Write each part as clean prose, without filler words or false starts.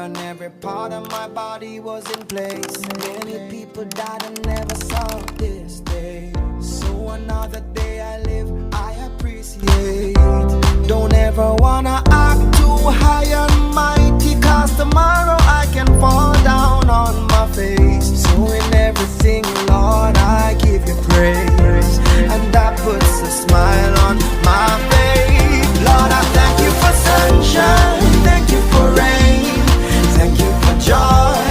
and every part of my body was in place. Many people died and never saw this day. So another day I live, I appreciate. Don't ever wanna act too high and mighty, cause tomorrow I can fall down on my face. So in everything, Lord, I give you praise, and that puts a smile on my face. Lord, I thank you for sunshine, thank you for rain, thank you for joy,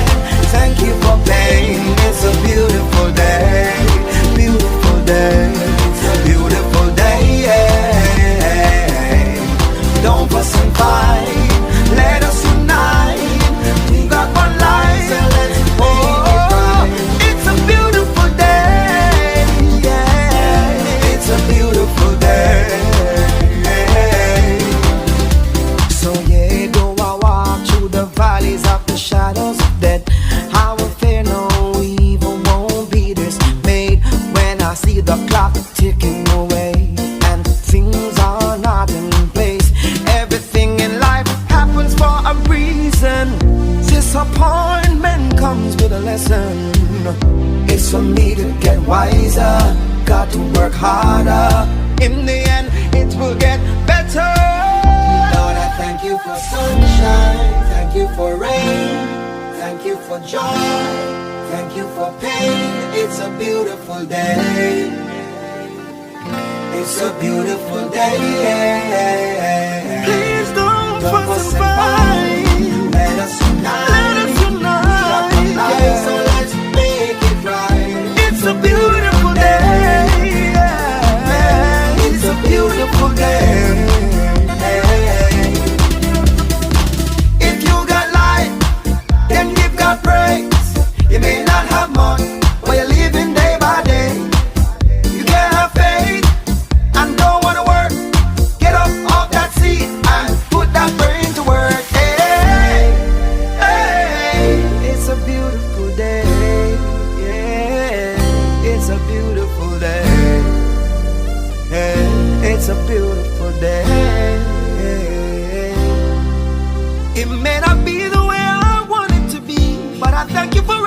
thank you for pain. It's a beautiful day, beautiful day, beautiful day, yeah. Don't fuss and fight, let us unite. We got one life, so let's make it right. It's a beautiful day, yeah. It's a beautiful day. So yeah, though I walk through the valleys of the shadows of death, I will fear no evil, won't be dismayed. When I see the clock ticking away and things are not in place, everything in life happens for a reason. Disappointment comes with a lesson. It's for me to get wiser, got to work harder. In the end, it will get better. Lord, I thank you for sunshine, thank you for rain, thank you for joy, thank you for pain. It's a beautiful day, it's a beautiful day. Please don't fuss and fight, let us unite. Let us unite, yeah. So let's make it right. It's a beautiful day, yeah. It's a beautiful day. If you got life, then give God praise. You may not have much, but you're living day by day. You can have faith and don't wanna work. Get up off that seat and put that brain to work. Hey, hey, it's a beautiful day. Yeah, it's a beautiful day. Hey, it's a beautiful day. It may not be the way I want it to be, but I thank you for